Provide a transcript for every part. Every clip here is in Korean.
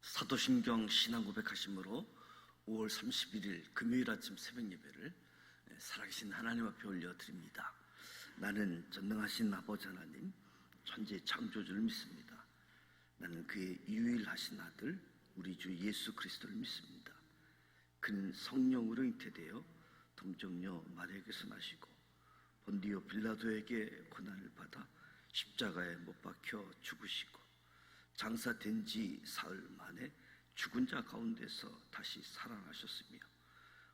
사도신경 신앙 고백하심으로 5월 31일 금요일 아침 새벽 예배를 살아계신 하나님 앞에 올려드립니다. 나는 전능하신 아버지 하나님, 천지 창조주를 믿습니다. 나는 그의 유일하신 아들 우리 주 예수 그리스도를 믿습니다. 그는 성령으로 잉태되어 동정녀 마리아에게서 나시고 본디오 빌라도에게 고난을 받아 십자가에 못 박혀 죽으시고 장사된 지 사흘 만에 죽은 자 가운데서 다시 살아나셨으며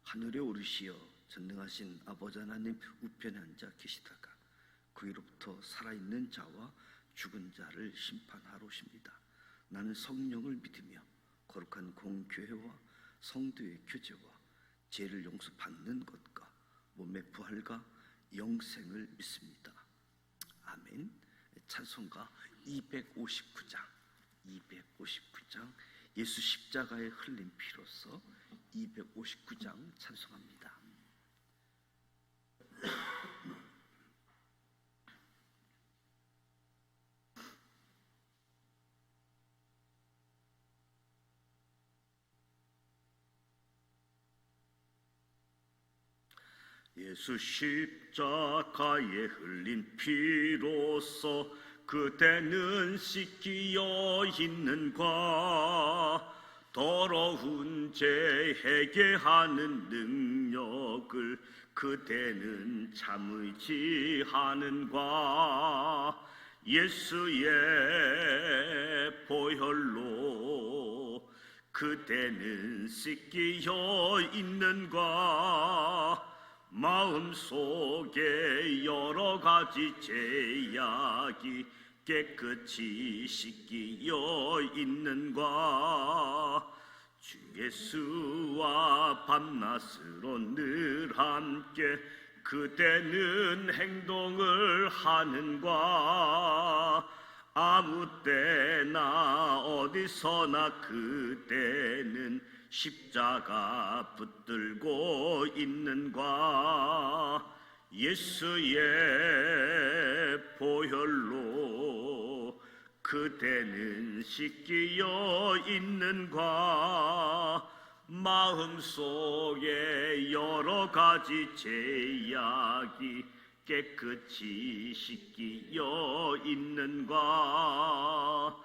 하늘에 오르시어 전능하신 아버지 하나님 우편에 앉아 계시다가 그위로부터 살아있는 자와 죽은 자를 심판하러 오십니다. 나는 성령을 믿으며 거룩한 공교회와 성도의 교제와 죄를 용서받는 것과 몸의 부활과 영생을 믿습니다. 아멘. 찬송가 259장 예수 십자가에 흘린 피로서 259장 찬송합니다. 예수 십자가에 흘린 피로서 그대는 씻기어 있는가. 더러운 죄 해결하는 능력을 그대는 참 의지하는가. 예수의 보혈로 그대는 씻기어 있는가. 마음속에 여러 가지 죄악이 깨끗이 씻기어 있는가. 주 예수와 밤낮으로 늘 함께 그대는 행동을 하는가. 아무 때나 어디서나 그대는 십자가 붙들고 있는가. 예수의 보혈로 그대는 씻기어 있는가. 마음속에 여러 가지 죄악이 깨끗이 씻기어 있는가.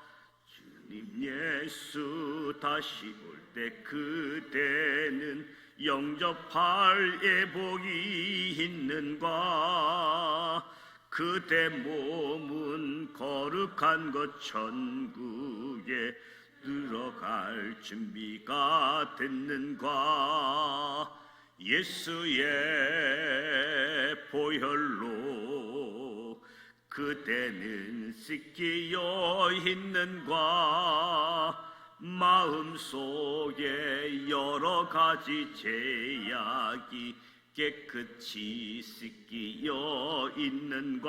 주님 예수 다시 올 때 그대는 영접할 예복이 있는가. 그대 몸은 거룩한 것 천국에 들어갈 준비가 됐는가. 예수의 보혈로 그대는 씻기어 있는가. 마음속에 여러 가지 죄악이 깨끗이 씻기어 있는가.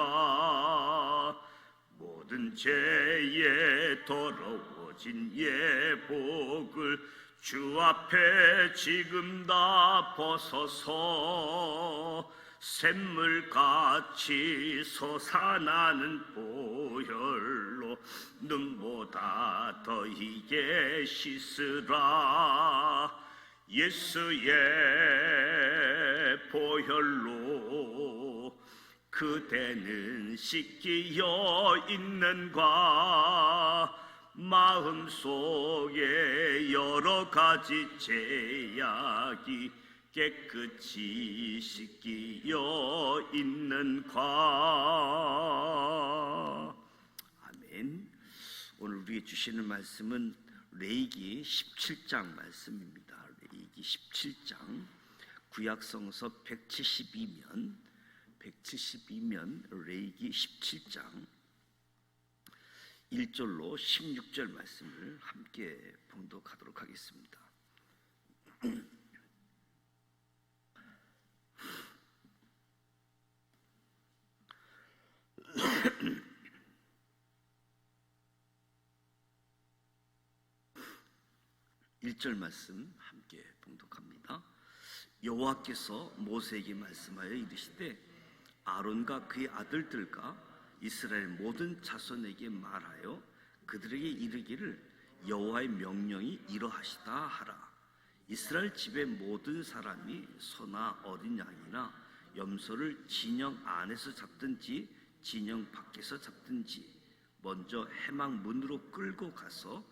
모든 죄에 더러워진 예복을 주 앞에 지금 다 벗어서 샘물같이 솟아나는 보혈로 눈보다 더이게 씻으라. 예수의 보혈로 그대는 씻기어 있는가. 마음속에 여러 가지 죄악이 깨끗이 씻기어 있는가. 아멘. 오늘 우리에게 주시는 말씀은 레위기 17장 말씀입니다. 레위기 17장 구약성서 172면 레위기 17장 1절로 16절 말씀을 함께 봉독하도록 하겠습니다. 1절 말씀 함께 봉독합니다. 여호와께서 모세에게 말씀하여 이르시되 아론과 그의 아들들과 이스라엘 모든 자손에게 말하여 그들에게 이르기를 여호와의 명령이 이러하시다 하라. 이스라엘 집의 모든 사람이 소나 어린 양이나 염소를 진영 안에서 잡든지 진영 밖에서 잡든지 먼저 해막 문으로 끌고 가서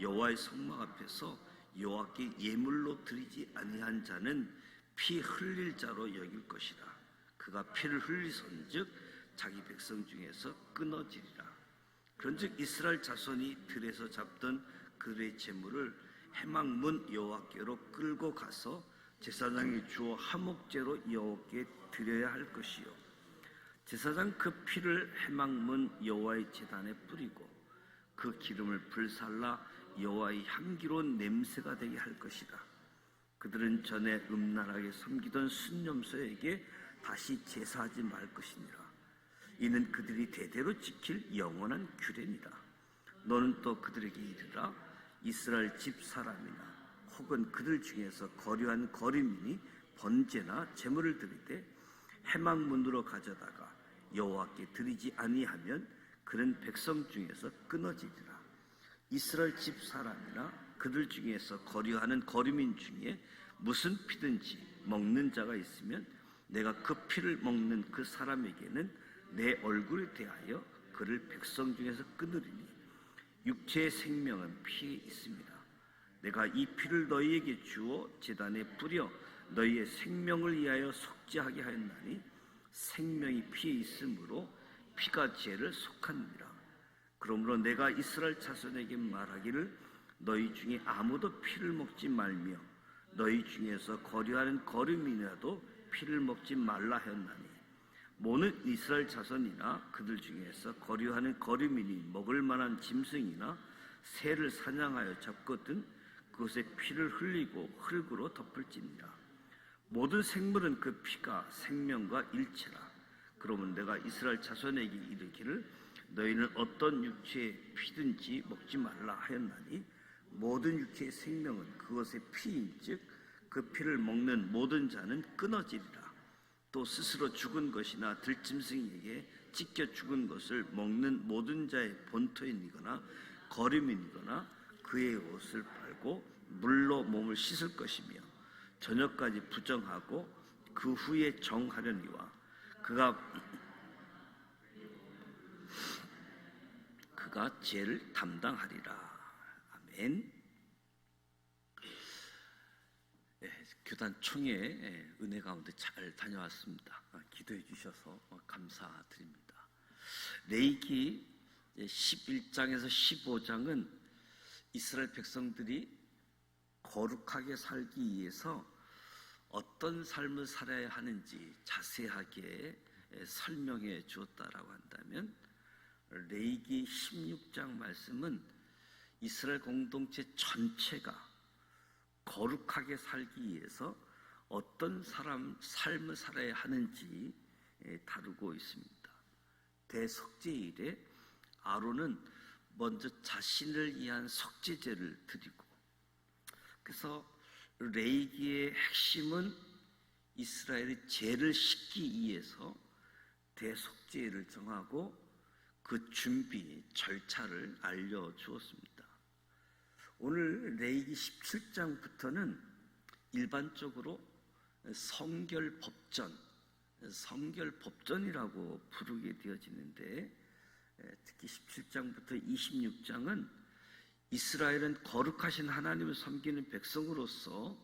여호와의 성막 앞에서 여호와께 예물로 드리지 아니한 자는 피 흘릴 자로 여길 것이라. 그가 피를 흘리선즉 자기 백성 중에서 끊어지리라. 그런즉 이스라엘 자손이 들에서 잡던 그들의 재물을 해막문 여호와께로 끌고 가서 제사장이 주어 화목제로 여호와께 드려야 할 것이요, 제사장 그 피를 해막문 여호와의 제단에 뿌리고 그 기름을 불살라 여호와의 향기로운 냄새가 되게 할 것이다. 그들은 전에 음란하게 섬기던 순념소에게 다시 제사하지 말 것이니라. 이는 그들이 대대로 지킬 영원한 규례니라. 너는 또 그들에게 이르라. 이스라엘 집 사람이나 혹은 그들 중에서 거류한 거류민이 번제나 제물을 드릴 때 해막문으로 가져다가 여호와께 드리지 아니하면 그는 백성 중에서 끊어지리라. 이스라엘 집 사람이나 그들 중에서 거류하는 거류민 중에 무슨 피든지 먹는 자가 있으면 내가 그 피를 먹는 그 사람에게는 내 얼굴에 대하여 그를 백성 중에서 끊으리니 육체의 생명은 피에 있습니다. 내가 이 피를 너희에게 주어 제단에 뿌려 너희의 생명을 위하여 속죄하게 하였나니 생명이 피에 있으므로 피가 죄를 속하느니라. 그러므로 내가 이스라엘 자손에게 말하기를 너희 중에 아무도 피를 먹지 말며 너희 중에서 거류하는 거류민이라도 피를 먹지 말라 하였나니 모든 이스라엘 자손이나 그들 중에서 거류하는 거류민이 먹을 만한 짐승이나 새를 사냥하여 잡거든 그것에 피를 흘리고 흙으로 덮을지니라. 모든 생물은 그 피가 생명과 일체라. 그러면 내가 이스라엘 자손에게 이르기를 너희는 어떤 육체의 피든지 먹지 말라 하였나니 모든 육체의 생명은 그것의 피인즉 그 피를 먹는 모든 자는 끊어지리라. 또 스스로 죽은 것이나 들짐승에게 찢겨 죽은 것을 먹는 모든 자의 본토인이거나 거류민이거나 그의 옷을 빨고 물로 몸을 씻을 것이며 저녁까지 부정하고 그 후에 정하려니와 그가 죄를 담당하리라. 아멘. 교단 총회 은혜 가운데 잘 다녀왔습니다. 기도해 주셔서 감사드립니다. 레위기 11장에서 15장은 이스라엘 백성들이 거룩하게 살기 위해서 어떤 삶을 살아야 하는지 자세하게 설명해 주었다라고 한다면, 레위기 16장 말씀은 이스라엘 공동체 전체가 거룩하게 살기 위해서 어떤 삶을 살아야 하는지 다루고 있습니다. 대속죄일에 아론은 먼저 자신을 위한 속죄제를 드리고, 그래서 레위기의 핵심은 이스라엘의 죄를 씻기 위해서 대속죄를 정하고 그 준비 절차를 알려주었습니다. 오늘 레위기 17장부터는 일반적으로 성결법전이라고 부르게 되어지는데, 특히 17장부터 26장은 이스라엘은 거룩하신 하나님을 섬기는 백성으로서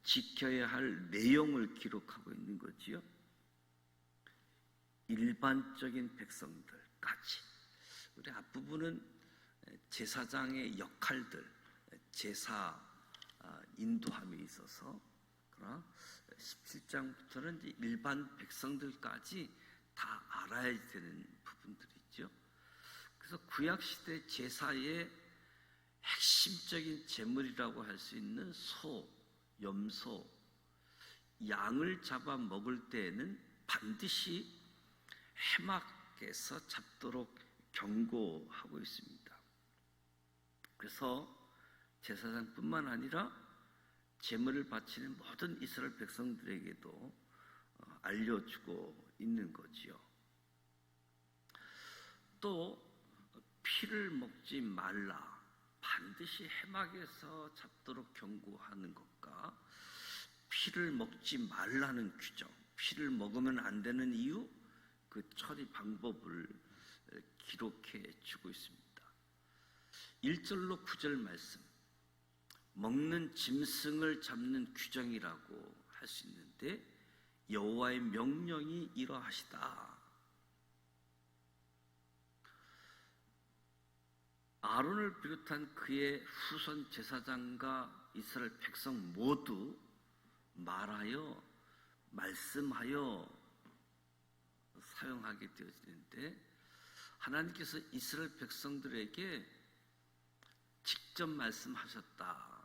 지켜야 할 내용을 기록하고 있는 거지요. 일반적인 백성들까지. 우리 앞부분은 제사장의 역할들, 제사 인도함에 있어서, 그러나 17장부터는 이제 일반 백성들까지 다 알아야 되는 부분들이죠. 그래서 구약시대 제사의 핵심적인 제물이라고 할 수 있는 소, 염소, 양을 잡아 먹을 때에는 반드시 해막에서 잡도록 경고하고 있습니다. 그래서 제사장뿐만 아니라 제물을 바치는 모든 이스라엘 백성들에게도 알려주고 있는 거지요. 또 피를 먹지 말라, 반드시 해막에서 잡도록 경고하는 것과 피를 먹지 말라는 규정, 피를 먹으면 안 되는 이유, 그 처리 방법을 기록해 주고 있습니다. 1절로 9절 말씀, 먹는 짐승을 잡는 규정이라고 할 수 있는데 여호와의 명령이 이러하시다. 아론을 비롯한 그의 후손 제사장과 이스라엘 백성 모두 말하여 말씀하여 사용하게 되어지는데 하나님께서 이스라엘 백성들에게 직접 말씀하셨다.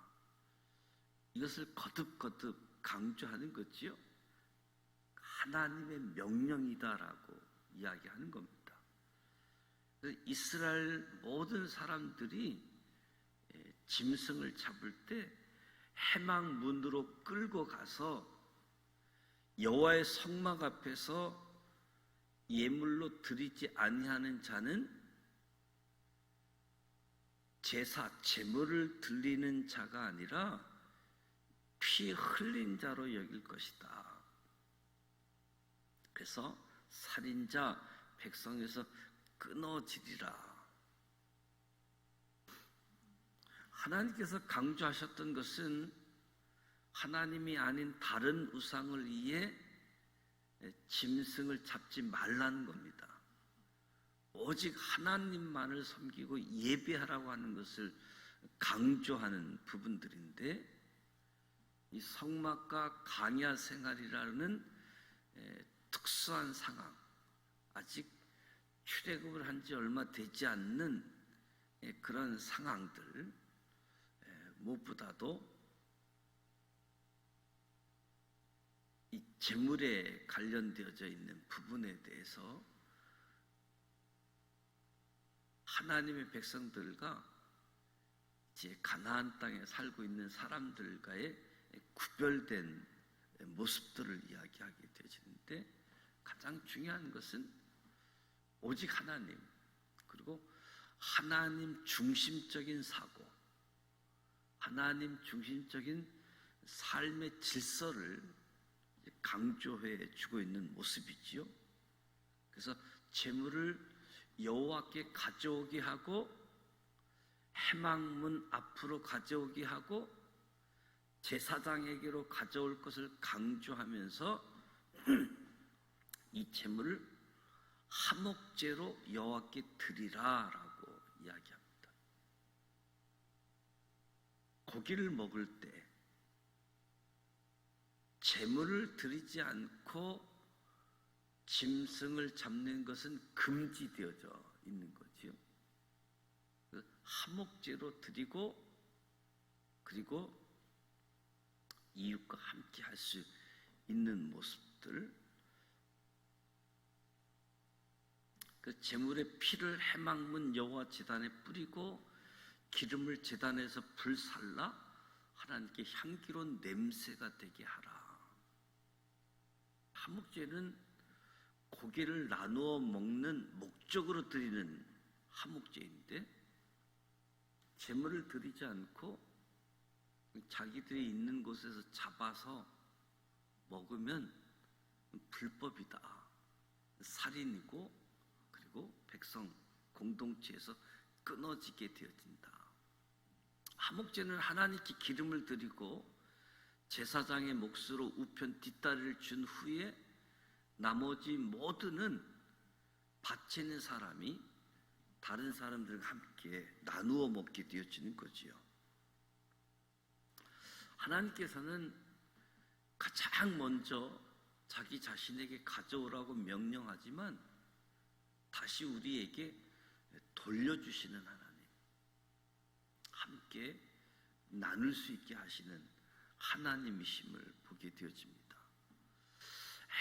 이것을 거듭거듭 강조하는 거지요. 하나님의 명령이다라고 이야기하는 겁니다. 이스라엘 모든 사람들이 짐승을 잡을 때 해막문으로 끌고 가서 여호와의 성막 앞에서 예물로 드리지 아니하는 자는 제사, 제물을 드리는 자가 아니라 피 흘린 자로 여길 것이다. 그래서 살인자 백성에서 끊어지리라. 하나님께서 강조하셨던 것은 하나님이 아닌 다른 우상을 위해 짐승을 잡지 말라는 겁니다. 오직 하나님만을 섬기고 예배하라고 하는 것을 강조하는 부분들인데 이 성막과 광야 생활이라는 특수한 상황, 아직 출애굽을 한 지 얼마 되지 않는 그런 상황들, 무엇보다도 이 재물에 관련되어져 있는 부분에 대해서 하나님의 백성들과 이제 가나안 땅에 살고 있는 사람들과의 구별된 모습들을 이야기하게 되어지는데 가장 중요한 것은 오직 하나님, 그리고 하나님 중심적인 사고, 하나님 중심적인 삶의 질서를 강조해 주고 있는 모습이지요. 그래서 제물을 여호와께 가져오게 하고 해막문 앞으로 가져오게 하고 제사장에게로 가져올 것을 강조하면서 이 제물을 화목제로 여호와께 드리라라고 이야기합니다. 고기를 먹을 때 제물을 드리지 않고 짐승을 잡는 것은 금지되어져 있는 거지요. 화목제로 드리고 그리고 이웃과 함께 할 수 있는 모습들, 그 제물의 피를 해막문 여호와 제단에 뿌리고 기름을 제단에서 불살라 하나님께 향기로운 냄새가 되게 하라. 화목제는 고기를 나누어 먹는 목적으로 드리는 화목제인데 제물을 드리지 않고 자기들이 있는 곳에서 잡아서 먹으면 불법이다, 살인이고 그리고 백성 공동체에서 끊어지게 되어진다. 화목제는 하나님께 기름을 드리고 제사장의 몫으로 우편 뒷다리를 준 후에 나머지 모두는 밭에 있는 사람이 다른 사람들과 함께 나누어 먹게 되어지는 거지요. 하나님께서는 가장 먼저 자기 자신에게 가져오라고 명령하지만 다시 우리에게 돌려주시는 하나님, 함께 나눌 수 있게 하시는 하나님이심을 보게 되어집니다.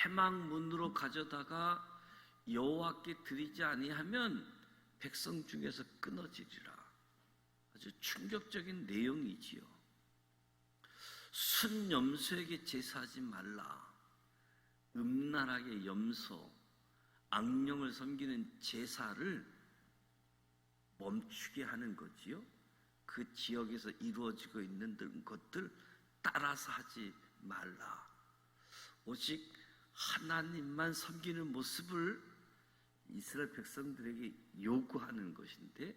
해막문으로 가져다가 여호와께 드리지 아니하면 백성 중에서 끊어지리라. 아주 충격적인 내용이지요. 순염소에게 제사하지 말라. 음란하게 염소, 악령을 섬기는 제사를 멈추게 하는 거지요. 그 지역에서 이루어지고 있는 것들 따라서 하지 말라. 오직 하나님만 섬기는 모습을 이스라엘 백성들에게 요구하는 것인데,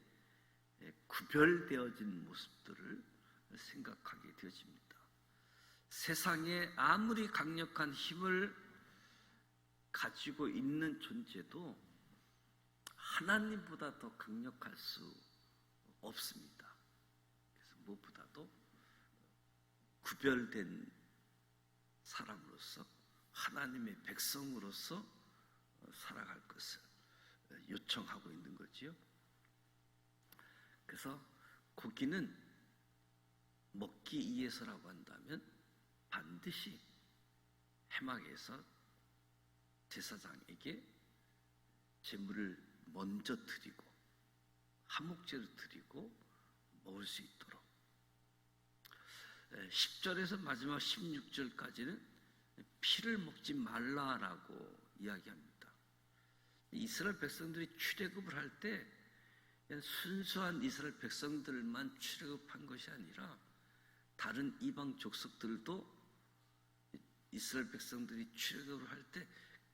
구별되어진 모습들을 생각하게 되어집니다. 세상에 아무리 강력한 힘을 가지고 있는 존재도 하나님보다 더 강력할 수 없습니다. 그래서 무엇보다도 구별된 사람으로서, 하나님의 백성으로서 살아갈 것을 요청하고 있는 거지요. 그래서 고기는 먹기 위해서라고 한다면 반드시 회막에서 제사장에게 제물을 먼저 드리고 한목제를 드리고 먹을 수 있도록, 10절에서 마지막 16절까지는 피를 먹지 말라라고 이야기합니다. 이스라엘 백성들이 출애굽을 할 때 순수한 이스라엘 백성들만 출애굽한 것이 아니라 다른 이방 족속들도 이스라엘 백성들이 출애굽을 할 때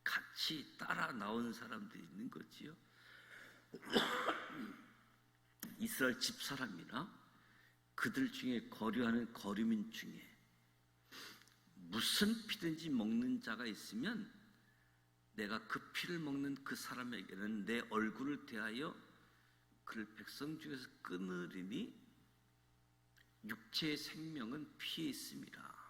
같이 따라 나온 사람들이 있는 거지요. 이스라엘 집사람이나 그들 중에 거류하는 거류민 중에 무슨 피든지 먹는 자가 있으면 내가 그 피를 먹는 그 사람에게는 내 얼굴을 대하여 그를 백성 중에서 끊으리니 육체의 생명은 피에 있습니다.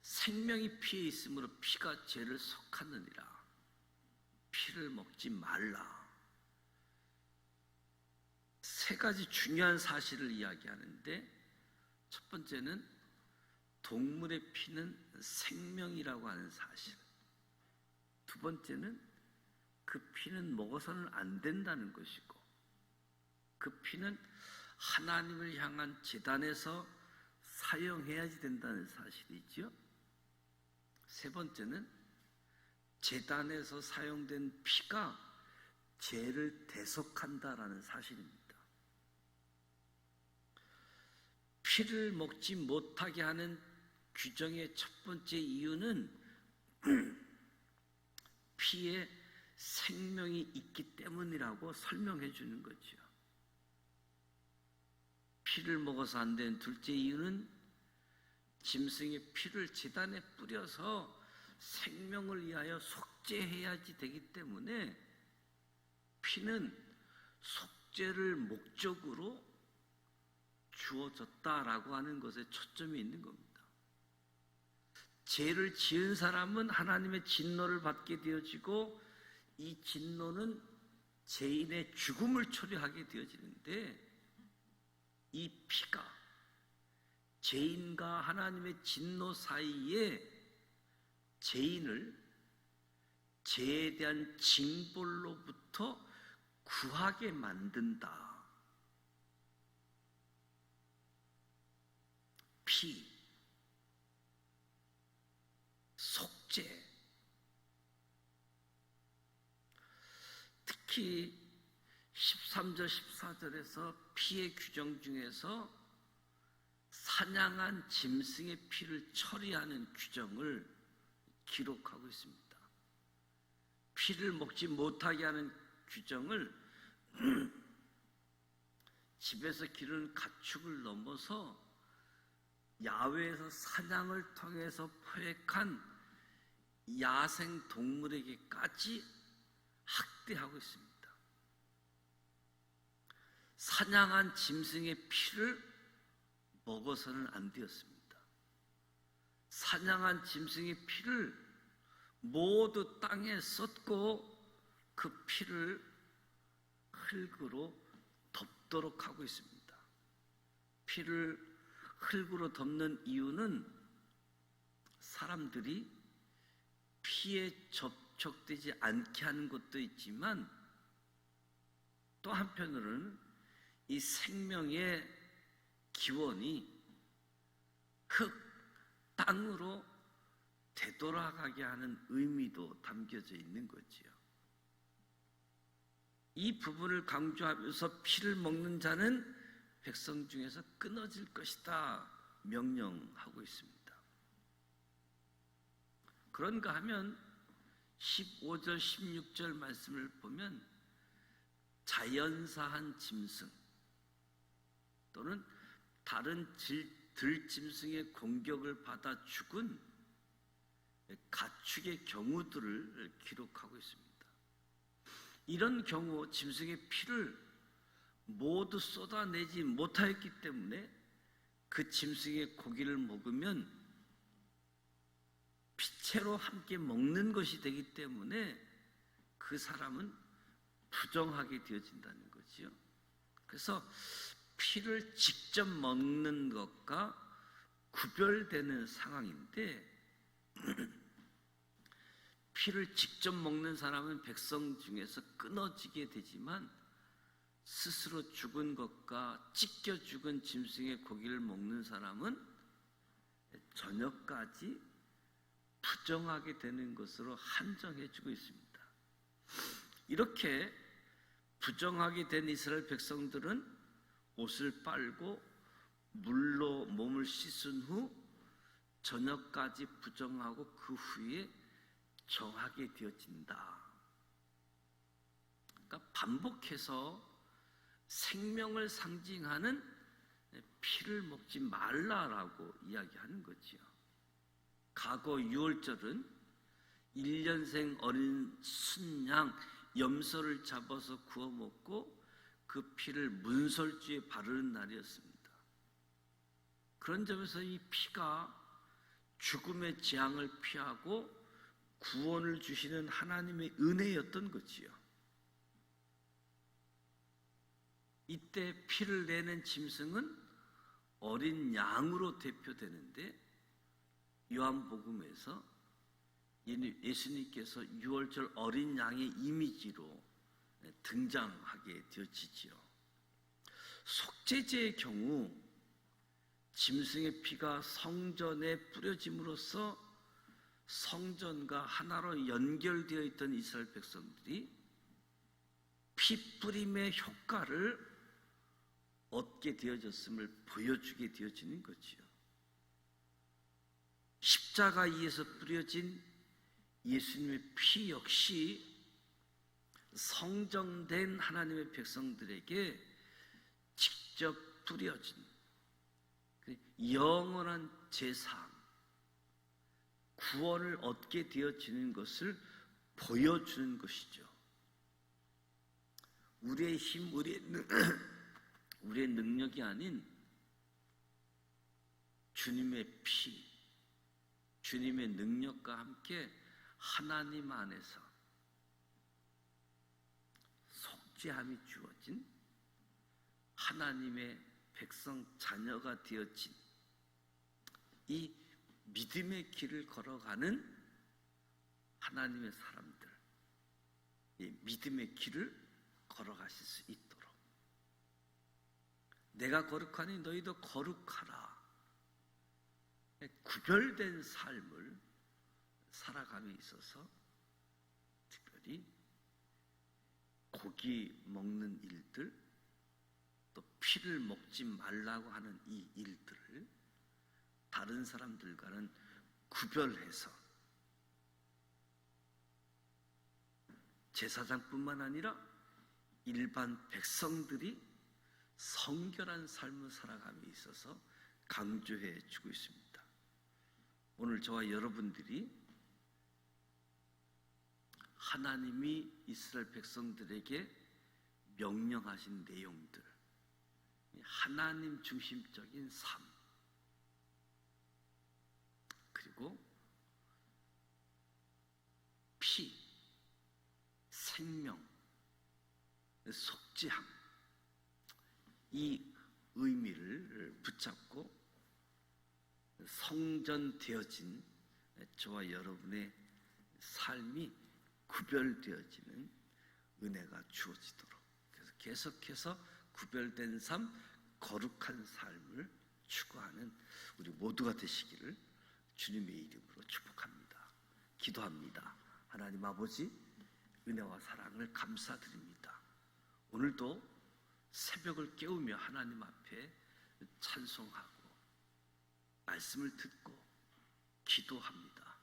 생명이 피에 있으므로 피가 죄를 속하느니라. 피를 먹지 말라. 세 가지 중요한 사실을 이야기하는데, 첫 번째는 동물의 피는 생명이라고 하는 사실, 두 번째는 그 피는 먹어서는 안 된다는 것이고, 그 피는 하나님을 향한 제단에서 사용해야지 된다는 사실이지요. 세 번째는 제단에서 사용된 피가 죄를 대속한다라는 사실입니다. 피를 먹지 못하게 하는 규정의 첫 번째 이유는 피에 생명이 있기 때문이라고 설명해 주는 거죠. 피를 먹어서 안 되는 둘째 이유는 짐승의 피를 제단에 뿌려서 생명을 위하여 속죄해야지 되기 때문에 피는 속죄를 목적으로 주어졌다라고 하는 것에 초점이 있는 겁니다. 죄를 지은 사람은 하나님의 진노를 받게 되어지고, 이 진노는 죄인의 죽음을 초래하게 되어지는데, 이 피가 죄인과 하나님의 진노 사이에 죄인을 죄에 대한 징벌로부터 구하게 만든다. 피, 속죄. 특히 13절, 14절에서 피의 규정 중에서 사냥한 짐승의 피를 처리하는 규정을 기록하고 있습니다. 피를 먹지 못하게 하는 규정을 집에서 기르는 가축을 넘어서 야외에서 사냥을 통해서 포획한 야생 동물에게까지 학대하고 있습니다. 사냥한 짐승의 피를 먹어서는 안 되었습니다. 사냥한 짐승의 피를 모두 땅에 쏟고 그 피를 흙으로 덮도록 하고 있습니다. 피를 흙으로 덮는 이유는 사람들이 피에 접촉되지 않게 하는 것도 있지만, 또 한편으로는 이 생명의 기원이 흙, 땅으로 되돌아가게 하는 의미도 담겨져 있는 거지요. 이 부분을 강조하면서 피를 먹는 자는 백성 중에서 끊어질 것이다 명령하고 있습니다. 그런가 하면 15절 16절 말씀을 보면 자연사한 짐승 또는 다른 들짐승의 공격을 받아 죽은 가축의 경우들을 기록하고 있습니다. 이런 경우 짐승의 피를 모두 쏟아내지 못하였기 때문에 그 짐승의 고기를 먹으면 피채로 함께 먹는 것이 되기 때문에 그 사람은 부정하게 되어진다는 거지요. 그래서 피를 직접 먹는 것과 구별되는 상황인데 피를 직접 먹는 사람은 백성 중에서 끊어지게 되지만 스스로 죽은 것과 찢겨 죽은 짐승의 고기를 먹는 사람은 저녁까지 부정하게 되는 것으로 한정해주고 있습니다. 이렇게 부정하게 된 이스라엘 백성들은 옷을 빨고 물로 몸을 씻은 후 저녁까지 부정하고 그 후에 정하게 되어진다. 그러니까 반복해서 생명을 상징하는 피를 먹지 말라라고 이야기하는 거지요. 과거 유월절은 1년생 어린 순양 염소를 잡아서 구워 먹고 그 피를 문설주에 바르는 날이었습니다. 그런 점에서 이 피가 죽음의 재앙을 피하고 구원을 주시는 하나님의 은혜였던 거지요. 이때 피를 내는 짐승은 어린 양으로 대표되는데 요한복음에서 예수님께서 유월절 어린 양의 이미지로 등장하게 되어지지요. 속죄제의 경우 짐승의 피가 성전에 뿌려짐으로써 성전과 하나로 연결되어 있던 이스라엘 백성들이 피 뿌림의 효과를 얻게 되어졌음을 보여주게 되어지는 거지요. 십자가 위에서 뿌려진 예수님의 피 역시 성정된 하나님의 백성들에게 직접 뿌려진 영원한 제사, 구원을 얻게 되어지는 것을 보여주는 것이죠. 우리의 힘, 우리의 능력이 아닌 주님의 피, 주님의 능력과 함께 하나님 안에서 속죄함이 주어진 하나님의 백성 자녀가 되어진 이 믿음의 길을 걸어가는 하나님의 사람들, 이 믿음의 길을 걸어가실 수 있도록 내가 거룩하니 너희도 거룩하라. 구별된 삶을 살아감에 있어서 특별히 고기 먹는 일들, 또 피를 먹지 말라고 하는 이 일들을 다른 사람들과는 구별해서 제사장뿐만 아니라 일반 백성들이 성결한 삶을 살아감에 있어서 강조해 주고 있습니다. 오늘 저와 여러분들이 하나님이 이스라엘 백성들에게 명령하신 내용들, 하나님 중심적인 삶, 그리고 피, 생명, 속죄함, 이 의미를 붙잡고 성전되어진 저와 여러분의 삶이 구별되어지는 은혜가 주어지도록, 그래서 계속해서 구별된 삶, 거룩한 삶을 추구하는 우리 모두가 되시기를 주님의 이름으로 축복합니다. 기도합니다. 하나님 아버지, 은혜와 사랑을 감사드립니다. 오늘도 새벽을 깨우며 하나님 앞에 찬송하고 말씀을 듣고 기도합니다.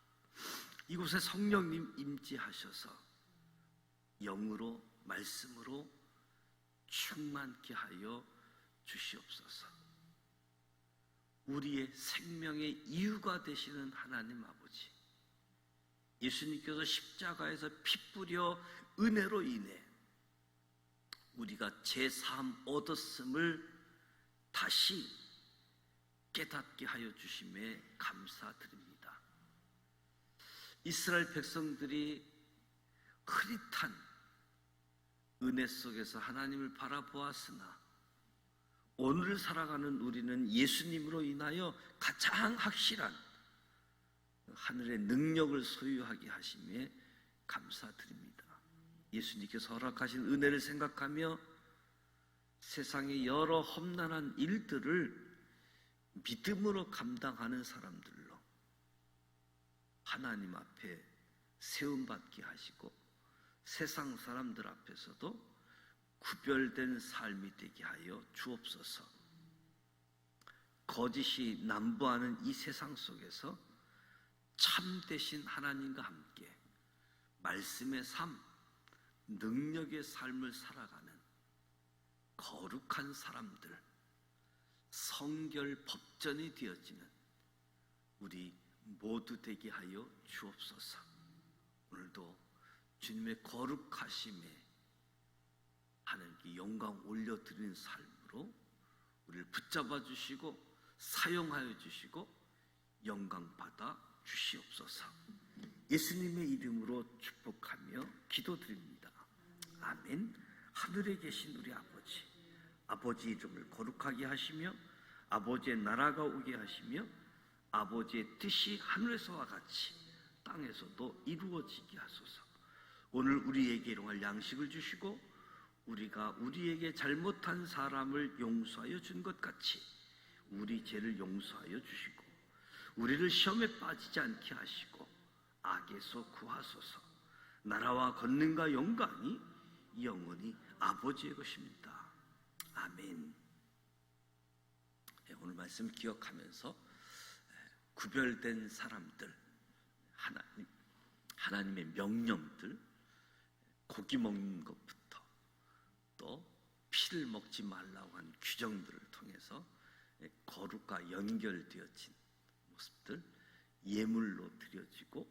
이곳에 성령님 임재하셔서 영으로 말씀으로 충만케 하여 주시옵소서. 우리의 생명의 이유가 되시는 하나님 아버지, 예수님께서 십자가에서 피 뿌려 은혜로 인해 우리가 제3 얻었음을 다시 깨닫게 하여 주심에 감사드립니다. 이스라엘 백성들이 흐릿한 은혜 속에서 하나님을 바라보았으나 오늘 살아가는 우리는 예수님으로 인하여 가장 확실한 하늘의 능력을 소유하게 하심에 감사드립니다. 예수님께서 허락하신 은혜를 생각하며 세상의 여러 험난한 일들을 믿음으로 감당하는 사람들로 하나님 앞에 세움받게 하시고 세상 사람들 앞에서도 구별된 삶이 되게 하여 주옵소서. 거짓이 난무하는 이 세상 속에서 참되신 하나님과 함께 말씀의 삶, 능력의 삶을 살아가는 거룩한 사람들, 성결 법전이 되어지는 우리 모두 되게 하여 주옵소서. 오늘도 주님의 거룩하심에 하나님께 영광 올려드리는 삶으로 우리를 붙잡아 주시고 사용하여 주시고 영광 받아 주시옵소서. 예수님의 이름으로 축복하며 기도드립니다. 아멘. 하늘에 계신 우리 아버지, 아버지 이름을 거룩하게 하시며 아버지의 나라가 오게 하시며 아버지의 뜻이 하늘에서와 같이 땅에서도 이루어지게 하소서. 오늘 우리에게 일용할 양식을 주시고 우리가 우리에게 잘못한 사람을 용서하여 준 것 같이 우리 죄를 용서하여 주시고 우리를 시험에 빠지지 않게 하시고 악에서 구하소서. 나라와 권능과 영광이 영원히 아버지의 것입니다. 아멘. 오늘 말씀 기억하면서 구별된 사람들, 하나님의 명령들, 고기 먹는 것부터 또 피를 먹지 말라고 한 규정들을 통해서 거룩과 연결되어진 모습들, 예물로 드려지고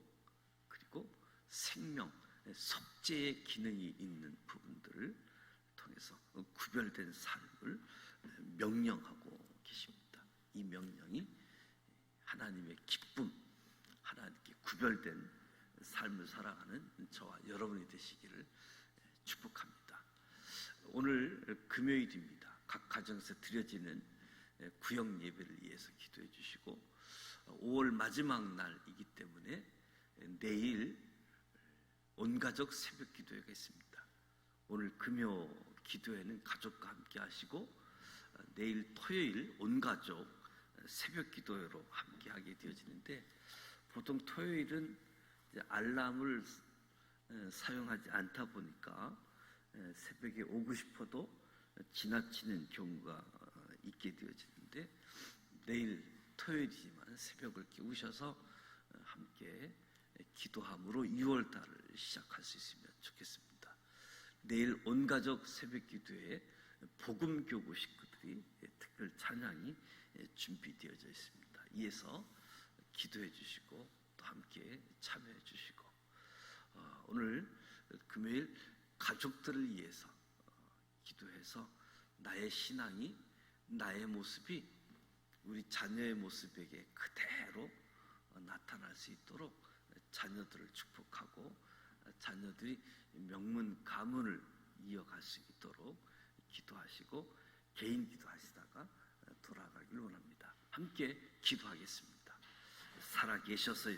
그리고 생명, 속죄의 기능이 있는 부분들을 통해서 구별된 삶을 명령하고 계십니다. 이 명령이 하나님의 기쁨, 하나님께 구별된 삶을 살아가는 저와 여러분이 되시기를 축복합니다. 오늘 금요일입니다. 각 가정에서 드려지는 구역 예배를 위해서 기도해 주시고 5월 마지막 날이기 때문에 내일 온가족 새벽 기도회가 있습니다. 오늘 금요 기도회는 가족과 함께 하시고 내일 토요일 온가족 새벽 기도회로 함께 하게 되어지는데 보통 토요일은 알람을 사용하지 않다 보니까 새벽에 오고 싶어도 지나치는 경우가 있게 되어지는데 내일 토요일이지만 새벽을 깨우셔서 함께 기도함으로 6월달을 시작할 수 있으면 좋겠습니다. 내일 온가족 새벽 기도에 복음교구 식구들이 특별 찬양이 준비되어져 있습니다. 이에서 기도해 주시고 또 함께 참여해 주시고 오늘 금요일 가족들을 위해서 기도해서 나의 신앙이 나의 모습이 우리 자녀의 모습에게 그대로 나타날 수 있도록 자녀들을 축복하고 자녀들이 명문 가문을 이어갈 수 있도록 기도하시고 개인 기도하시다가 돌아가길 원합니다. 함께 기도하겠습니다. 살아계셔서